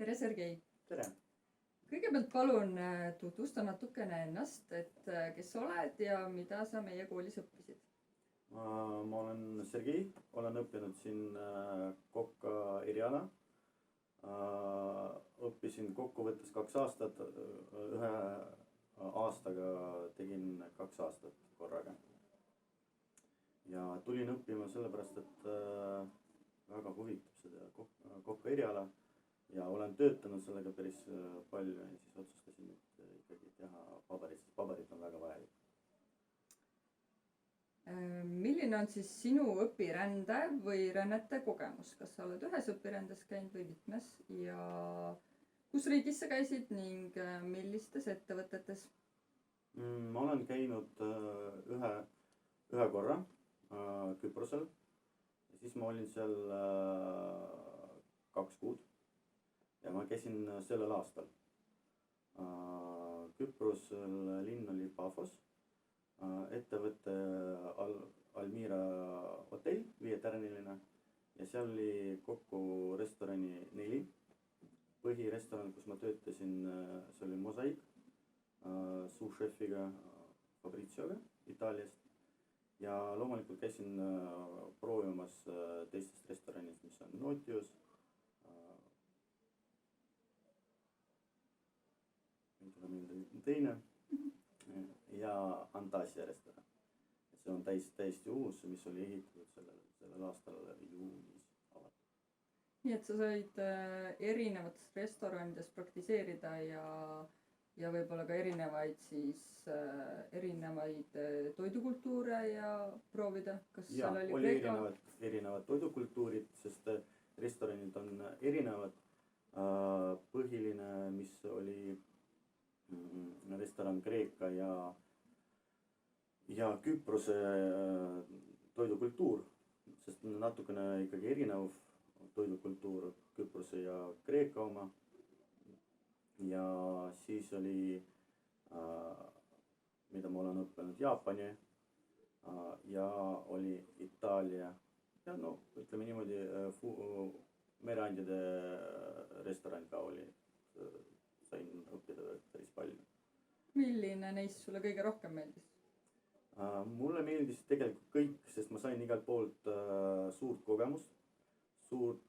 Tere, Sergei! Tere! Kõigepealt palun tutvusta natukene ennast, et kes sa oled ja mida sa meie koolis õppisid? Ma olen Sergei, olen õppinud siin kokka eriala. Õppisin kokkuvõttes 2 aastat, 1 aastaga tegin 2 aastat korraga. Ja tulin õppima sellepärast, et väga huvitab seda kokka eriala ja olen töötanud sellega päris palju ja siis otsustasin, et ikkagi teha paberit, sest paberit on väga vajalik. Milline on siis sinu õpirände või rännete kogemus? Kas sa oled ühes õpirändes käinud või mitmes ja kus riigis sa käisid ning millistes ettevõtetes? Ma olen käinud ühe korra Küprosel ja siis ma olin seal 2 kuud ja ma käisin sellel aastal. Küprosel linn oli Pafos, ettevõtte Almira hotell, 5-tärniline ja seal oli kokku restorani 4. Põhirestoran, kus ma töötasin, see oli Mosaik, sous-chefiga Fabrizioga Itaaliast ja loomulikult käisin proovimas teistest restoranist, mis on Notius, teine ja Antasia restoran. See on täiesti uus, mis oli ehitatud sellel aastal juunis avatud. Nii et sa said erinevates restoranides praktiseerida ja võib-olla ka erinevaid toidukultuure ja proovida? Kas ja, oli erinevad toidukultuurid, sest restoranid on erinevad. Põhiline, mis oli restoran Kreeka ja Küprose toidukultuur, sest natukene ikkagi erinev toidukultuur Küprose ja Kreeka oma. Ja siis oli, mida ma olen õppinud, Jaapani ja oli Itaalia ja no ütleme niimoodi mereandide restoran ka oli, sain õppida päris palju. Milline neist sulle kõige rohkem meeldis? Mulle meeldis tegelikult kõik, sest ma sain igalt poolt suurt kogemust, suurt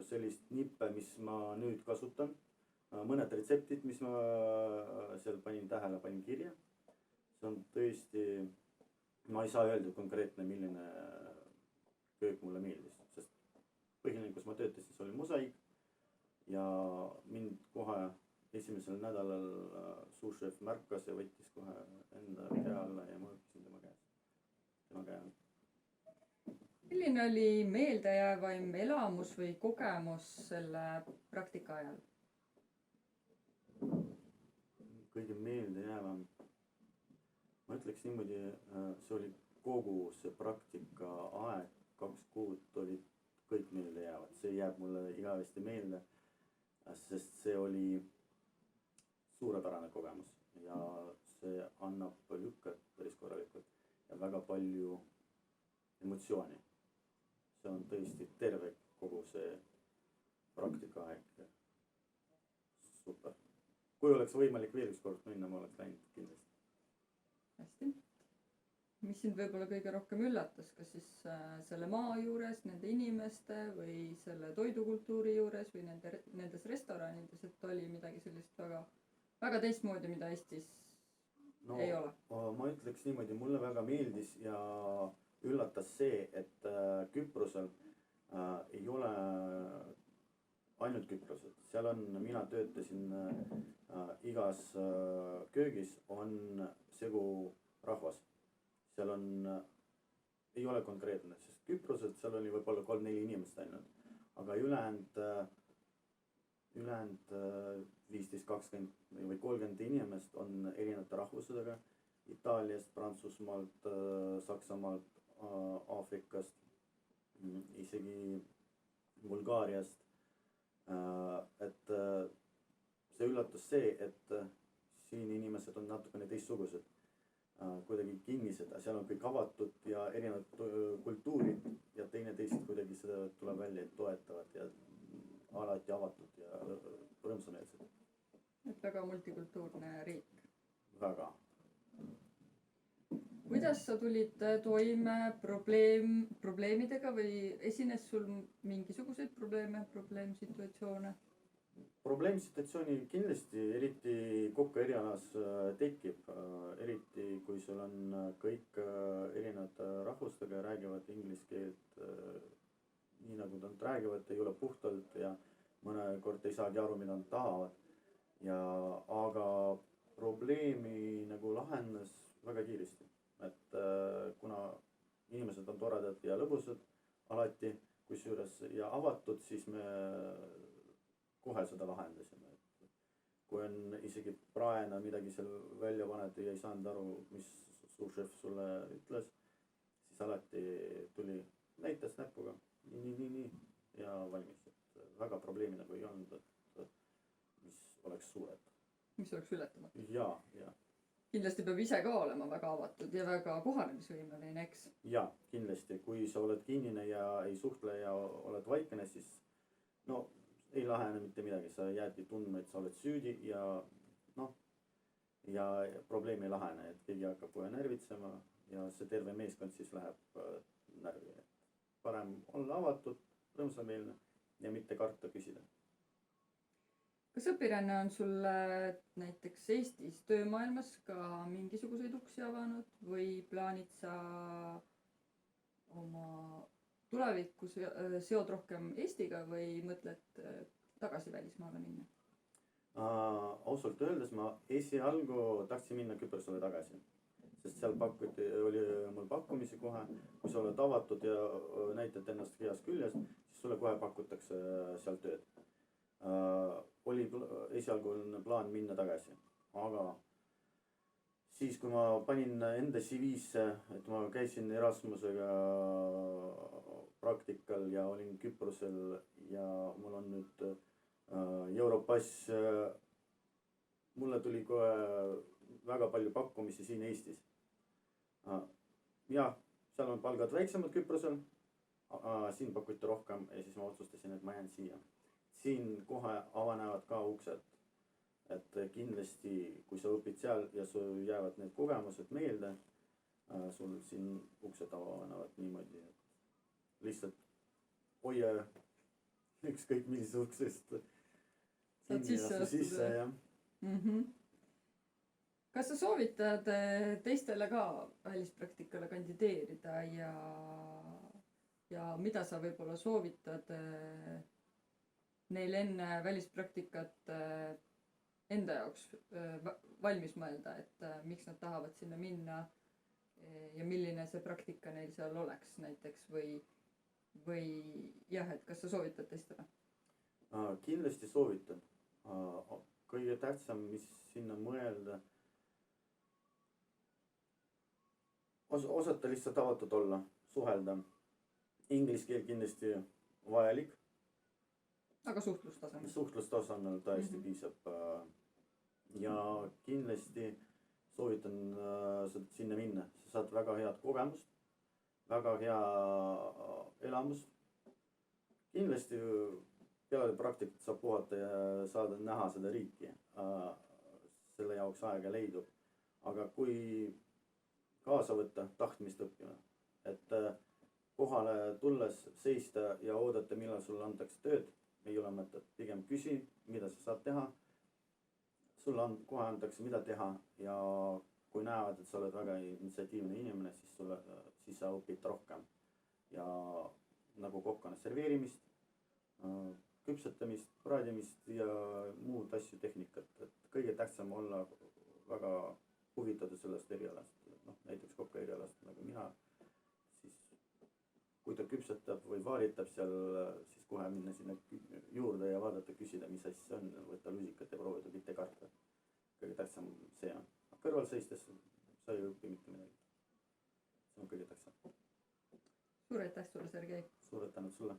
sellist nippe, mis ma nüüd kasutan, mõned retseptid, mis ma seal panin kirja. See on tõesti, ma ei saa öelda konkreetne, milline köök mulle meeldis, sest põhiline, kus ma töötasin, see oli Mosaik ja mind kohe esimesel nädalal sous-chef märkas ja võttis kohe enda käe alla ja ma õppisin tema käe all. Milline oli meeldejäävaim elamus või kogemus selle praktika ajal? Kõige meeldejäävam, ma ütleks niimoodi, see oli kogu see praktika aeg, 2 kuud olid kõik meeldejäävad. See jääb mulle igavesti meelde, sest see oli suurepärane kogemus ja see annab lükkat päris korralikult ja väga palju emotsiooni. See on tõesti terve kogu see praktika aeg. Super. Kui oleks võimalik veel üks kord minna, ma oleks läinud kindlasti. Hästi. Mis sind võib-olla kõige rohkem üllatas, kas siis selle maa juures, nende inimeste või selle toidukultuuri juures või nendes restoranides, et oli midagi sellist väga teistmoodi, mida Eestis ei ole? Ma ütleks niimoodi, mulle väga meeldis ja üllatas see, et Küprosel ei ole ainult Küprosed. Seal on, mina töötasin igas köögis on segu rahvas. Seal on, ei ole konkreetne, sest Küprosed, seal oli võib-olla 3-4 inimest ainult, aga ülejäänud 15, 20 või 30 inimest on erinevate rahvusedega Itaaliast, Prantsusmaalt, Saksamaalt, Aafrikast, isegi Bulgaariast. Et see üllatus see, et siin inimesed on natukene teistsugused, kuidagi kinnised, seal on kõik avatud ja erinevad kultuurid ja teineteist kuidagi seda tuleb välja, et toetavad ja alati avatud ja rõõmsameelsed. et väga multikultuurne riik. väga. Kuidas sa tulid toime probleemidega või esines sul mingisuguseid probleemsituatsioone? Probleemsituatsiooni kindlasti, eriti kokku erialas tekib, eriti kui sul on kõik erinevad rahvustega ja räägivad inglise keelt nii nagu nad räägivad, ei ole puhtalt ja mõnekord ei saagi aru, mida nad tahavad. Aga probleemi nagu lahenes väga kiiresti, et kuna inimesed on toredad ja lõbusad alati, kusjuures ja avatud, siis me kohe seda lahendasime. Kui on isegi praena midagi seal välja paned ja ei saanud aru, mis suuršef sulle ütles, siis alati tuli, näitas näpuga nii ja valmis. Et väga probleemi nagu ei olnud, et mis oleks suured. Mis oleks ületamatu. Ja. Kindlasti peab ise ka olema väga avatud ja väga kohanemisvõimeline, eks? Ja, kindlasti. Kui sa oled kinnine ja ei suhtle ja oled vaikene, siis no ei lahene mitte midagi, sa jäädki tundma, et sa oled süüdi ja probleemi ei lahene, et keegi hakkab kohe närvitsema ja see terve meeskond siis läheb närvi. Parem olla avatud, rõõmsameelne ja mitte karta küsida. Kas õpiränne on sulle näiteks Eestis töömaailmas ka mingisuguseid uksi avanud või plaanid sa oma tulevikku seod rohkem Eestiga või mõtled tagasi välismaale minna? Ausalt öeldes ma esialgu tahtsin minna Küprosele tagasi, sest seal oli mul pakkumisi kohe. Kui sa oled avatud ja näitad ennast heas küljes, siis sulle kohe pakutakse seal tööd. Oli esialgu plaan minna tagasi, aga siis kui ma panin enda CV-sse, et ma käisin Erasmusega praktikal ja olin Küprosel ja mul on nüüd Europass, mulle tuli kohe väga palju pakkumisi siin Eestis. Ja seal on palgad väiksemad Küprosel, siin pakuti rohkem ja siis ma otsustasin, et ma jään siia. Siin kohe avanevad ka uksed, et kindlasti kui sa õpid seal ja sul jäävad need kogemused meelde, sul siin uksed avanevad niimoodi, et lihtsalt hoia ükskõik millisest uksest sisse ja. Kas sa soovitad teistele ka välispraktikale kandideerida ja mida sa võib-olla soovitad neil enne välispraktikat enda jaoks valmis mõelda, et miks nad tahavad sinna minna ja milline see praktika neil seal oleks näiteks või jah, et kas sa soovitad teistele? Kindlasti soovitan. Kõige tähtsam, mis sinna mõelda, osata lihtsalt avatud olla, suhelda. Inglise keel kindlasti vajalik. Aga suhtlustasemel? Suhtlustasemel täiesti piisab. Ja kindlasti soovitan sinna minna. Sa saad väga head kogemust, väga hea elamust. Kindlasti peale praktikat saab puhata ja saada näha seda riiki. Selle jaoks aega leidub. Aga kui kaasa võtta tahtmist õppima, et kohale tulles seista ja oodata, millal sulle antakse tööd, ei ole mõtet. Pigem küsi, mida sa saad teha. Sulle kohe antakse, mida teha ja kui näevad, et sa oled väga initsiatiivne inimene, siis sa õpid rohkem. Ja nagu kokkane serveerimist, küpsetamist, praadimist ja muud asju tehnikat. Et kõige tähtsam olla väga huvitatud sellest erialast. Näiteks kokku erialast nagu mina. Siis kui ta küpsetab või vaaritab seal, siis kohe minna sinna juurde ja vaadata, küsida, mis asja see on. Võtta lusikat ja proovida, mitte karta. Kõige tähtsam see on. Kõrval seistes sa ei õpi mitte midagi. See on kõige tähtsam. Suur aitäh sulle, Sergei! Suured tänud sulle!